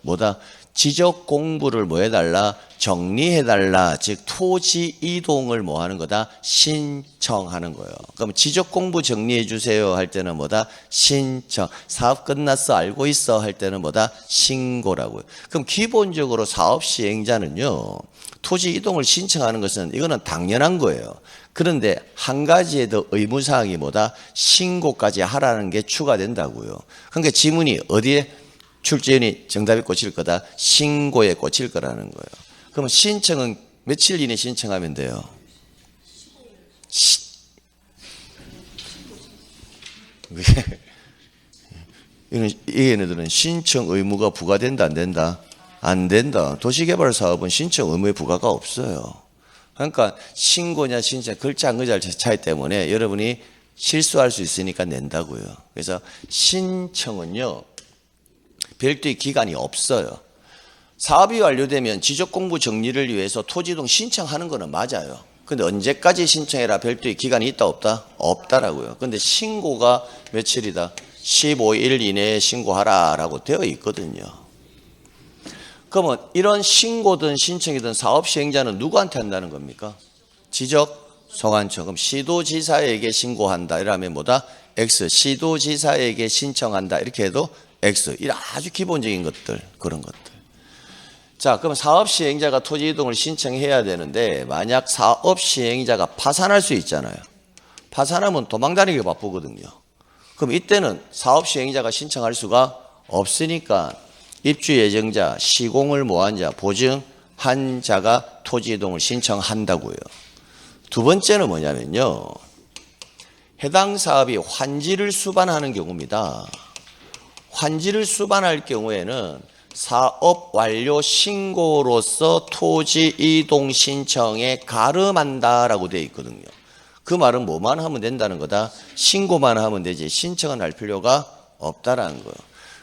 뭐다? 지적 공부를 뭐 해달라? 정리해달라. 즉 토지 이동을 뭐 하는 거다? 신청하는 거예요. 그럼 지적 공부 정리해 주세요 할 때는 뭐다? 신청. 사업 끝났어 알고 있어 할 때는 뭐다? 신고라고요. 그럼 기본적으로 사업 시행자는요. 토지 이동을 신청하는 것은 이거는 당연한 거예요. 그런데 한 가지의 더 의무사항이 뭐다? 신고까지 하라는 게 추가된다고요. 그러니까 지문이 어디에 출제연이 정답이 꽂힐 거다? 신고에 꽂힐 거라는 거예요. 그러면 신청은 며칠 이내 신청하면 돼요? 이 얘네들은 신청 의무가 부과된다 안 된다? 안 된다. 도시개발 사업은 신청 의무의 부과가 없어요. 그러니까 신고냐 신청 글자 한 글자 차이 때문에 여러분이 실수할 수 있으니까 낸다고요. 그래서 신청은요. 별도의 기간이 없어요. 사업이 완료되면 지적공부 정리를 위해서 토지이동 신청하는 거는 맞아요. 근데 언제까지 신청해라 별도의 기간이 있다 없다? 없다라고요. 근데 신고가 며칠이다? 15일 이내에 신고하라라고 되어 있거든요. 그러면 이런 신고든 신청이든 사업 시행자는 누구한테 한다는 겁니까? 지적 소관청. 그럼 시도지사에게 신고한다. 이러면 뭐다? X. 시도지사에게 신청한다. 이렇게 해도 X. 이 아주 기본적인 것들, 그런 것들. 자, 그럼 사업 시행자가 토지 이동을 신청해야 되는데 만약 사업 시행자가 파산할 수 있잖아요. 파산하면 도망다니기 바쁘거든요. 그럼 이때는 사업 시행자가 신청할 수가 없으니까 입주 예정자, 시공을 뭐한 자, 보증한 자가 토지 이동을 신청한다고요. 두 번째는 뭐냐면요. 해당 사업이 환지를 수반하는 경우입니다. 환지를 수반할 경우에는 사업 완료 신고로서 토지 이동 신청에 가름한다라고 되어 있거든요. 그 말은 뭐만 하면 된다는 거다? 신고만 하면 되지 신청은 할 필요가 없다라는 거예요.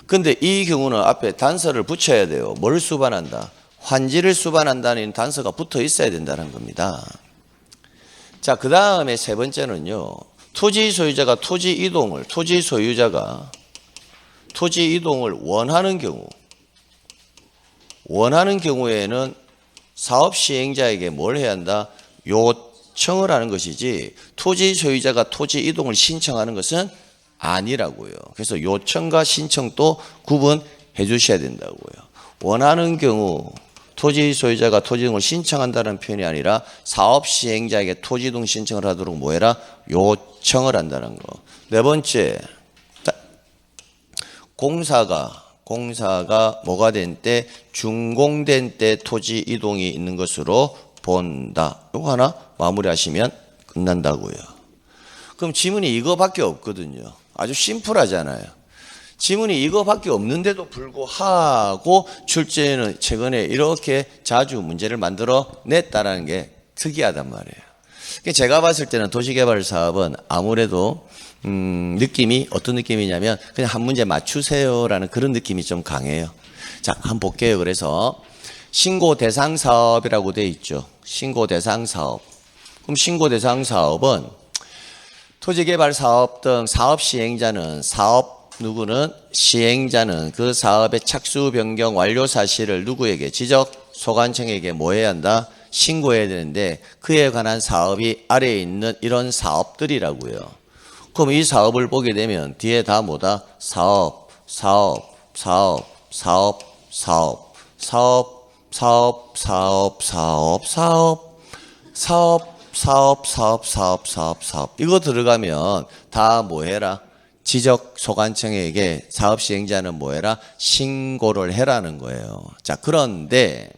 근데 이 경우는 앞에 단서를 붙여야 돼요. 뭘 수반한다? 환지를 수반한다는 단서가 붙어 있어야 된다는 겁니다. 자, 그 다음에 세 번째는요. 토지 소유자가 토지 이동을 원하는 경우에는 사업 시행자에게 뭘 해야 한다? 요청을 하는 것이지 토지 소유자가 토지 이동을 신청하는 것은 아니라고요. 그래서 요청과 신청도 구분해 주셔야 된다고요. 원하는 경우 토지 소유자가 토지 이동을 신청한다는 표현이 아니라 사업 시행자에게 토지 이동 신청을 하도록 뭐 해라? 요청을 한다는 거. 네 번째, 공사가 뭐가 된 때? 준공된 때 토지 이동이 있는 것으로 본다. 이거 하나 마무리하시면 끝난다고요. 그럼 지문이 이거밖에 없거든요. 아주 심플하잖아요. 지문이 이거밖에 없는데도 불구하고 출제는 최근에 이렇게 자주 문제를 만들어 냈다는 게 특이하단 말이에요. 제가 봤을 때는 도시개발 사업은 아무래도 느낌이 어떤 느낌이냐면 그냥 한 문제 맞추세요라는 그런 느낌이 좀 강해요. 자, 한번 볼게요. 그래서 신고 대상 사업이라고 돼 있죠. 신고 대상 사업. 그럼 신고 대상 사업은 토지개발 사업 등 사업 시행자는 시행자는 그 사업의 착수 변경 완료 사실을 누구에게? 지적 소관청에게 뭐 해야 한다? 신고해야 되는데 그에 관한 사업이 아래에 있는 이런 사업들이라고요. 그럼 이 사업을 보게 되면 뒤에 다 뭐다? 사업, 이거 들어가면 다 뭐해라? 지적 소관청에게 사업 시행자는 뭐해라? 신고를 해라는 거예요. 자, 그런데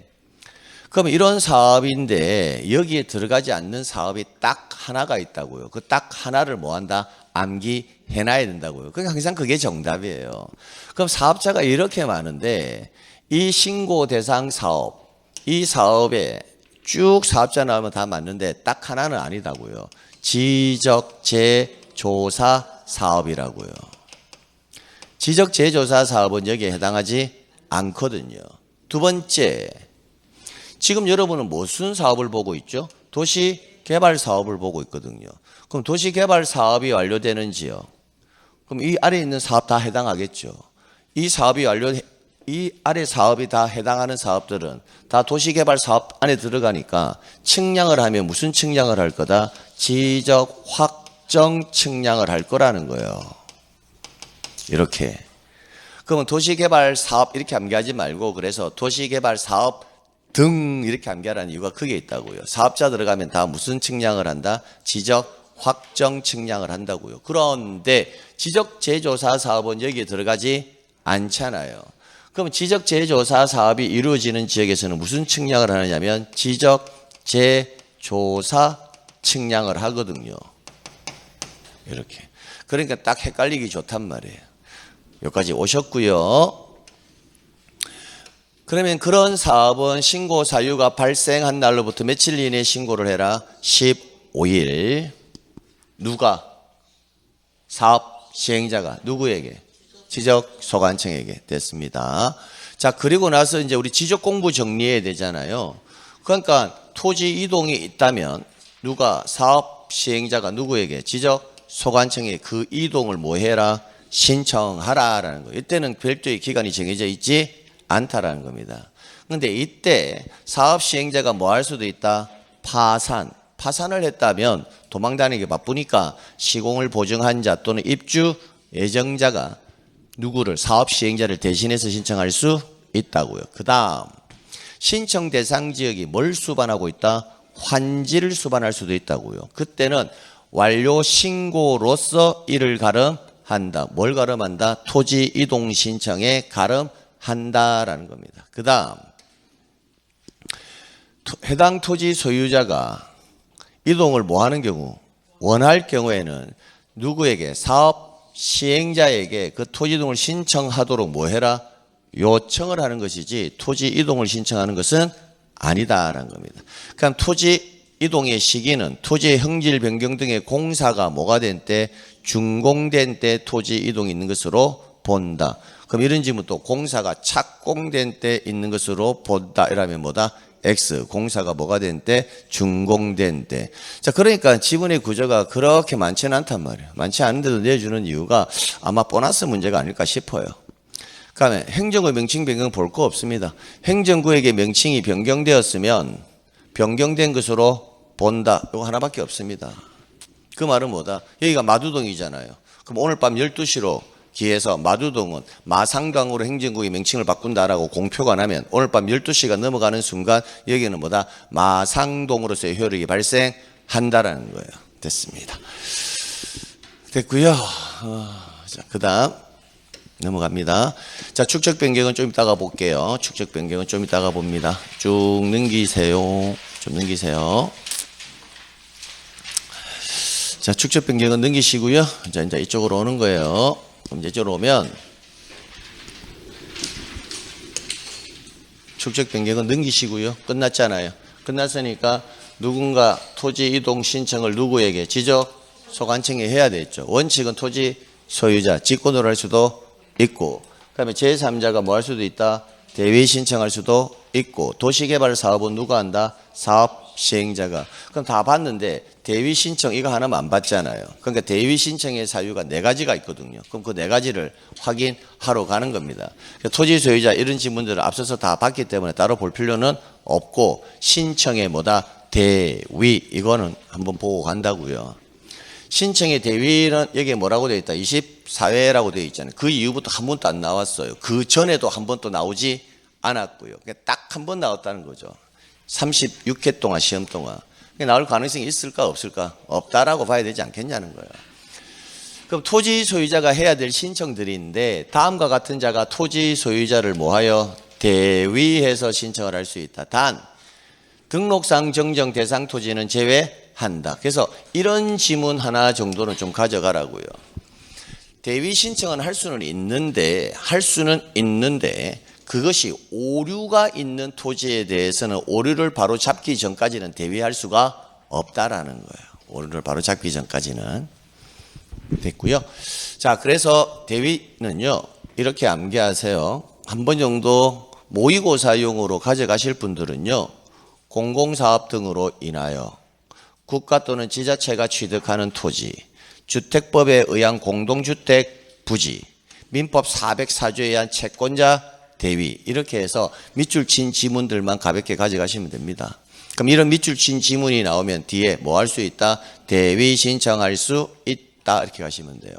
그럼 이런 사업인데 여기에 들어가지 않는 사업이 딱 하나가 있다고요. 그 딱 하나를 뭐한다? 암기해놔야 된다고요. 그러니까 항상 그게 정답이에요. 그럼 사업자가 이렇게 많은데 이 신고 대상 사업, 이 사업에 쭉 사업자 나오면 다 맞는데 딱 하나는 아니다고요. 지적재조사 사업이라고요. 지적재조사 사업은 여기에 해당하지 않거든요. 두 번째, 지금 여러분은 무슨 사업을 보고 있죠? 도시개발 사업을 보고 있거든요. 그럼 도시개발 사업이 완료되는지요? 그럼 이 아래에 있는 사업 다 해당하겠죠. 이 아래 사업이 다 해당하는 사업들은 다 도시개발 사업 안에 들어가니까 측량을 하면 무슨 측량을 할 거다? 지적 확정 측량을 할 거라는 거예요. 이렇게. 그러면 도시개발 사업 이렇게 암기하지 말고 그래서 도시개발 사업 등 이렇게 암기하라는 이유가 크게 있다고요. 사업자 들어가면 다 무슨 측량을 한다? 지적 확정 측량을 한다고요. 그런데 지적재조사 사업은 여기에 들어가지 않잖아요. 그럼 지적재조사 사업이 이루어지는 지역에서는 무슨 측량을 하느냐면 지적재조사 측량을 하거든요. 이렇게. 그러니까 딱 헷갈리기 좋단 말이에요. 여기까지 오셨고요. 그러면 그런 사업은 신고 사유가 발생한 날로부터 며칠 이내에 신고를 해라. 15일. 누가? 사업 시행자가 누구에게? 지적소관청에게 됐습니다. 자, 그리고 나서 이제 우리 지적 공부 정리해야 되잖아요. 그러니까 토지 이동이 있다면 누가? 사업 시행자가 누구에게? 지적소관청에 그 이동을 뭐 해라? 신청하라라는 거예요. 이때는 별도의 기간이 정해져 있지 않다라는 겁니다. 그런데 이때 사업 시행자가 뭐 할 수도 있다? 파산을 했다면 도망다니기 바쁘니까 시공을 보증한 자 또는 입주 예정자가 누구를? 사업 시행자를 대신해서 신청할 수 있다고요. 그 다음 신청 대상 지역이 뭘 수반하고 있다? 환지를 수반할 수도 있다고요. 그때는 완료 신고로서 이를 가름한다. 뭘 가름한다? 토지 이동 신청에 가름한다라는 겁니다. 그 다음 해당 토지 소유자가 이동을 뭐 하는 경우? 원할 경우에는 누구에게? 사업 시행자에게 그 토지 이동을 신청하도록 뭐 해라? 요청을 하는 것이지 토지 이동을 신청하는 것은 아니다라는 겁니다. 그럼 토지 이동의 시기는 토지의 형질 변경 등의 공사가 뭐가 된 때? 준공된 때 토지 이동이 있는 것으로 본다. 그럼 이런 질문 또 공사가 착공된 때 있는 것으로 본다. 이라면 뭐다? X. 공사가 뭐가 된 때? 준공된 때. 자, 그러니까 지분의 구조가 그렇게 많지는 않단 말이에요. 많지 않은데도 내주는 이유가 아마 보너스 문제가 아닐까 싶어요. 그다음에 행정구 명칭 변경 볼 거 없습니다. 행정구역의 명칭이 변경되었으면 변경된 것으로 본다. 이거 하나밖에 없습니다. 그 말은 뭐다? 여기가 마두동이잖아요. 그럼 오늘 밤 12시로 기해서 마두동은 마상동으로 행정구의 명칭을 바꾼다라고 공표가 나면 오늘 밤 12시가 넘어가는 순간 여기는 뭐다? 마상동으로서의 효력이 발생한다라는 거예요. 됐습니다. 됐고요. 자, 그 다음 넘어갑니다. 자, 축적 변경은 좀 이따가 볼게요. 축적 변경은 좀 이따가 봅니다. 쭉 넘기세요. 좀 넘기세요. 자, 축적 변경은 넘기시고요. 자, 이제 이쪽으로 오는 거예요. 그럼 이제 이쪽으로 오면 축적 변경은 넘기시고요. 끝났잖아요. 끝났으니까 누군가 토지 이동 신청을 누구에게? 지적 소관청에 해야 되겠죠. 원칙은 토지 소유자, 직권으로 할 수도 있고, 그다음에 제3자가 뭐 할 수도 있다? 대위 신청할 수도 있고, 도시개발 사업은 누가 한다? 사업 시행자가. 그럼 다 봤는데 대위 신청 이거 하나만 안 받잖아요. 그러니까 대위 신청의 사유가 4가지가 있거든요. 그럼 그 4가지를 확인하러 가는 겁니다. 토지 소유자 이런 지문들을 앞서서 다 봤기 때문에 따로 볼 필요는 없고, 신청의 뭐다? 대위. 이거는 한번 보고 간다고요. 신청의 대위는 여기에 뭐라고 되어 있다? 24회라고 되어 있잖아요. 그 이후부터 한 번도 안 나왔어요. 그 전에도 한 번도 나오지 않았고요. 딱 한 번 나왔다는 거죠. 36회 동안 시험 동안. 나올 가능성이 있을까 없을까? 없다라고 봐야 되지 않겠냐는 거예요. 그럼 토지 소유자가 해야 될 신청들인데 다음과 같은 자가 토지 소유자를 뭐하여? 대위해서 신청을 할 수 있다. 단 등록상 정정 대상 토지는 제외한다. 그래서 이런 지문 하나 정도는 좀 가져가라고요. 대위 신청은 할 수는 있는데 그것이 오류가 있는 토지에 대해서는 오류를 바로 잡기 전까지는 대위할 수가 없다라는 거예요. 오늘 바로 잡기 전까지는 됐고요. 자, 그래서 대위는요, 이렇게 암기하세요. 한 번 정도 모의고사용으로 가져가실 분들은요, 공공사업 등으로 인하여 국가 또는 지자체가 취득하는 토지, 주택법에 의한 공동주택 부지, 민법 404조에 의한 채권자 대위, 이렇게 해서 밑줄 친 지문들만 가볍게 가져가시면 됩니다. 그럼 이런 밑줄 친 지문이 나오면 뒤에 뭐 할 수 있다? 대위 신청할 수 있다, 이렇게 가시면 돼요.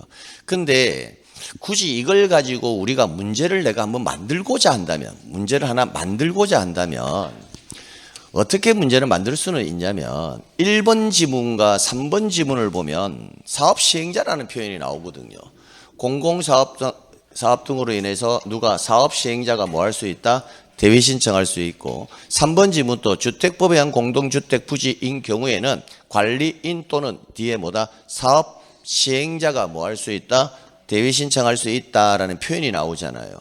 근데 굳이 이걸 가지고 우리가 문제를 내가 한번 만들고자 한다면, 문제를 하나 만들고자 한다면 어떻게 문제를 만들 수는 있냐면 1번 지문과 3번 지문을 보면 사업 시행자라는 표현이 나오거든요. 공공사업 등으로 인해서 누가 사업 시행자가 뭐 할 수 있다? 대위 신청할 수 있고, 3번 지문 또 주택법에 의한 공동주택 부지인 경우에는 관리인 또는 뒤에 뭐다? 사업 시행자가 뭐 할 수 있다? 대위 신청할 수 있다라는 표현이 나오잖아요.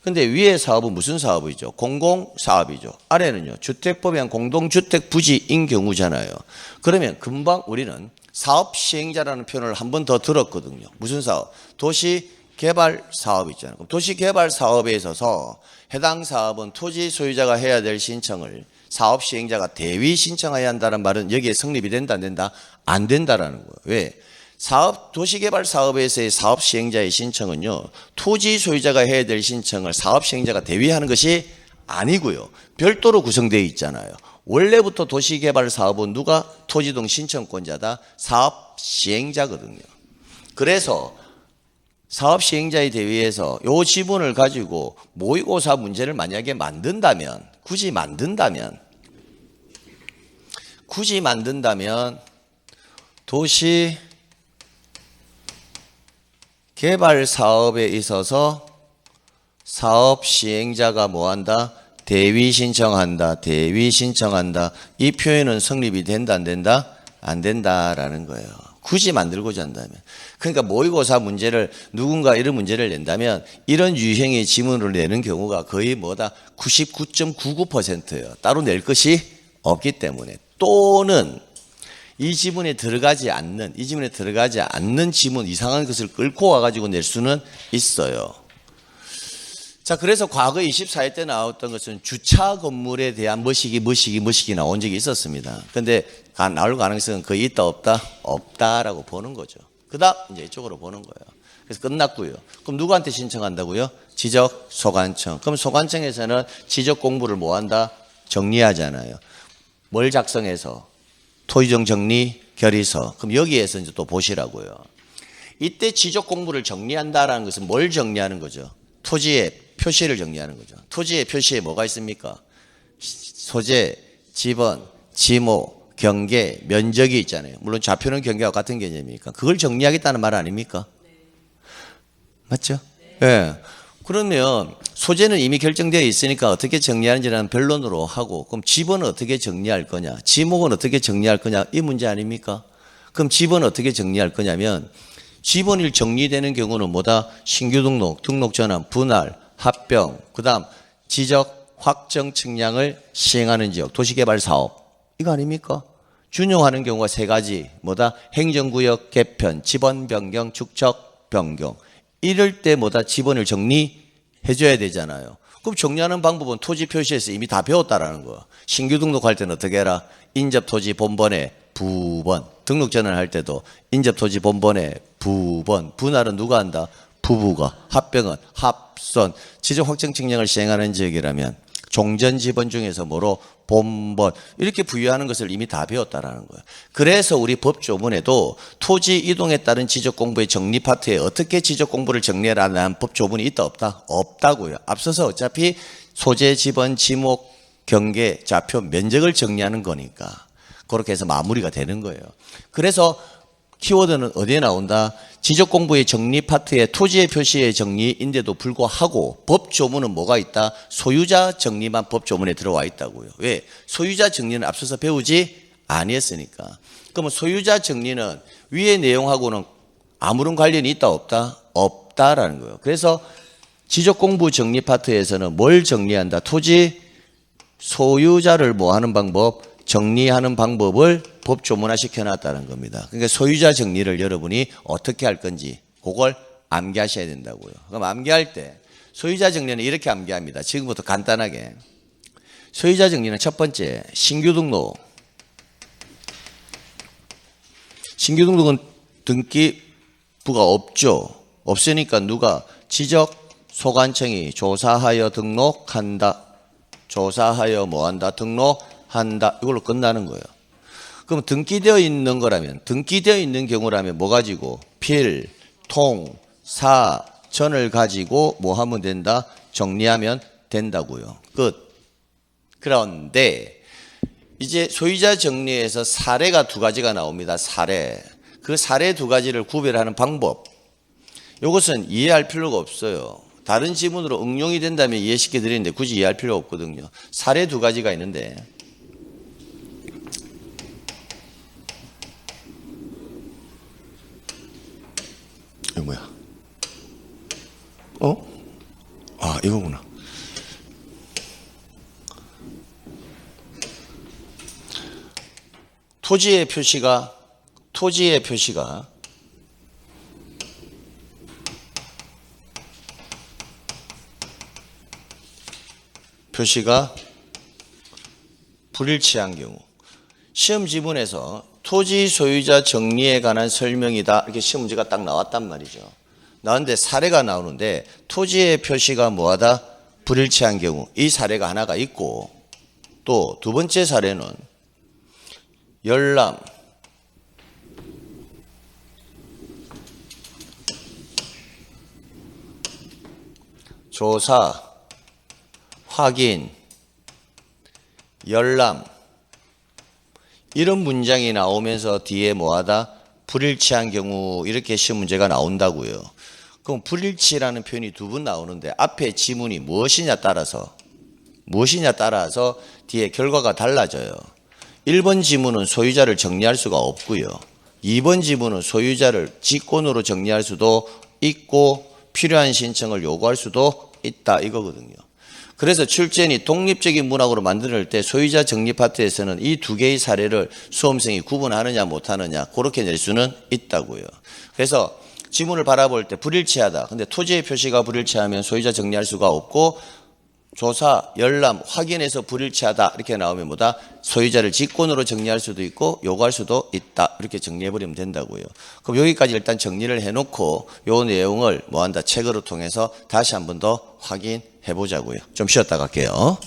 근데 위에 사업은 무슨 사업이죠? 공공사업이죠. 아래는요, 주택법에 의한 공동주택 부지인 경우잖아요. 그러면 금방 우리는 사업 시행자라는 표현을 한 번 더 들었거든요. 무슨 사업? 도시개발 사업 있잖아요. 그럼 도시개발 사업에 있어서 해당 사업은 토지 소유자가 해야 될 신청을 사업 시행자가 대위 신청해야 한다는 말은 여기에 성립이 된다, 안 된다? 안 된다라는 거예요. 왜? 도시개발 사업에서의 사업 시행자의 신청은요, 토지 소유자가 해야 될 신청을 사업 시행자가 대위하는 것이 아니고요, 별도로 구성되어 있잖아요. 원래부터 도시개발 사업은 누가 토지동 신청권자다? 사업 시행자거든요. 그래서 사업 시행자의 대위에서 요 지분을 가지고 모의고사 문제를 만약에 만든다면, 굳이 만든다면 도시 개발 사업에 있어서 사업 시행자가 뭐 한다? 대위 신청한다. 대위 신청한다. 이 표현은 성립이 된다, 안 된다? 안 된다라는 거예요. 굳이 만들고자 한다면. 그러니까 모의고사 문제를 누군가 이런 문제를 낸다면 이런 유형의 지문을 내는 경우가 거의 뭐다? 99.99%예요. 따로 낼 것이 없기 때문에. 또는 이 지문에 들어가지 않는 지문, 이상한 것을 끌고 와가지고 낼 수는 있어요. 자, 그래서 과거 24회 때 나왔던 것은 주차 건물에 대한 머시기 나온 적이 있었습니다. 근데 나올 가능성은 거의 있다, 없다? 없다라고 보는 거죠. 그 다음 이제 이쪽으로 보는 거예요. 그래서 끝났고요. 그럼 누구한테 신청한다고요? 지적 소관청. 그럼 소관청에서는 지적 공부를 뭐 한다? 정리하잖아요. 뭘 작성해서? 토지정 정리 결의서. 그럼 여기에서 이제 또 보시라고요. 이때 지적 공부를 정리한다라는 것은 뭘 정리하는 거죠? 토지의 표시를 정리하는 거죠. 토지의 표시에 뭐가 있습니까? 소재, 지번, 지모, 경계, 면적이 있잖아요. 물론 좌표는 경계와 같은 개념이니까. 그걸 정리하겠다는 말 아닙니까? 맞죠? 예. 네. 그러면 소재는 이미 결정되어 있으니까 어떻게 정리하는지는 변론으로 하고, 그럼 지번은 어떻게 정리할 거냐, 지목은 어떻게 정리할 거냐, 이 문제 아닙니까? 그럼 지번은 어떻게 정리할 거냐면, 지번이 정리되는 경우는 뭐다? 신규 등록, 등록 전환, 분할, 합병, 그 다음 지적 확정 측량을 시행하는 지역, 도시개발 사업, 이거 아닙니까? 준용하는 경우가 세 가지, 뭐다? 행정구역 개편, 지번 변경, 축척 변경. 이럴 때 뭐다? 지번을 정리해줘야 되잖아요. 그럼 정리하는 방법은 토지 표시에서 이미 다 배웠다라는 거. 신규 등록할 때는 어떻게 해라? 인접토지 본번에 부번. 등록 전환할 때도 인접토지 본번에 부번. 분할은 누가 한다? 부부가. 합병은 합선. 지적 확정 측량을 시행하는 지역이라면 종전 지번 중에서 뭐로? 본번. 이렇게 부여하는 것을 이미 다 배웠다라는 거예요. 그래서 우리 법조문에도 토지 이동에 따른 지적 공부의 정리 파트에 어떻게 지적 공부를 정리해라는 법조문이 있다, 없다? 없다고요. 앞서서 어차피 소재, 지번, 지목, 경계, 좌표, 면적을 정리하는 거니까 그렇게 해서 마무리가 되는 거예요. 그래서 키워드는 어디에 나온다? 지적 공부의 정리 파트에 토지의 표시의 정리인데도 불구하고 법조문은 뭐가 있다? 소유자 정리만 법조문에 들어와 있다고요. 왜? 소유자 정리는 앞서서 배우지 아니었으니까. 그러면 소유자 정리는 위의 내용하고는 아무런 관련이 있다, 없다? 없다라는 거예요. 그래서 지적 공부 정리 파트에서는 뭘 정리한다? 토지 소유자를 뭐 하는 방법? 정리하는 방법을 법조문화시켜 놨다는 겁니다. 그러니까 소유자 정리를 여러분이 어떻게 할 건지 그걸 암기하셔야 된다고요. 그럼 암기할 때 소유자 정리는 이렇게 암기합니다. 지금부터 간단하게. 소유자 정리는 첫 번째, 신규 등록. 신규 등록은 등기부가 없죠. 없으니까 누가 지적소관청이 조사하여 등록한다. 조사하여 뭐한다? 등록한다. 이걸로 끝나는 거예요. 그럼 등기되어 있는 거라면, 등기되어 있는 경우라면 뭐 가지고? 필, 통, 사, 전을 가지고 뭐 하면 된다? 정리하면 된다고요. 끝. 그런데 이제 소유자 정리에서 사례가 두 가지가 나옵니다. 사례. 그 사례 두 가지를 구별하는 방법. 이것은 이해할 필요가 없어요. 다른 지문으로 응용이 된다면 이해시켜 드리는데 굳이 이해할 필요가 없거든요. 사례 두 가지가 있는데 이거 뭐야? 아, 이거구나. 토지의 표시가 불일치한 경우 시험 지문에서 토지 소유자 정리에 관한 설명이다 이렇게 시험 문제가 딱 나왔단 말이죠. 나왔는데 사례가 나오는데 토지의 표시가 뭐하다? 불일치한 경우 이 사례가 하나가 있고 또 두 번째 사례는 열람 조사 확인 열람 이런 문장이 나오면서 뒤에 뭐하다? 불일치한 경우 이렇게 시험 문제가 나온다고요. 그럼 불일치라는 표현이 두 번 나오는데 앞에 지문이 무엇이냐 따라서 뒤에 결과가 달라져요. 1번 지문은 소유자를 정리할 수가 없고요. 2번 지문은 소유자를 직권으로 정리할 수도 있고 필요한 신청을 요구할 수도 있다 이거거든요. 그래서 출제인이 독립적인 문학으로 만들 때 소유자 정리 파트에서는 이 두 개의 사례를 수험생이 구분하느냐 못하느냐 그렇게 낼 수는 있다고요. 그래서 지문을 바라볼 때 불일치하다. 근데 토지의 표시가 불일치하면 소유자 정리할 수가 없고 조사, 열람, 확인해서 불일치하다 이렇게 나오면 뭐다? 소유자를 직권으로 정리할 수도 있고 요구할 수도 있다 이렇게 정리해버리면 된다고요. 그럼 여기까지 일단 정리를 해놓고 요 내용을 뭐한다? 책으로 통해서 다시 한 번 더 확인해 보자고요. 좀 쉬었다 갈게요.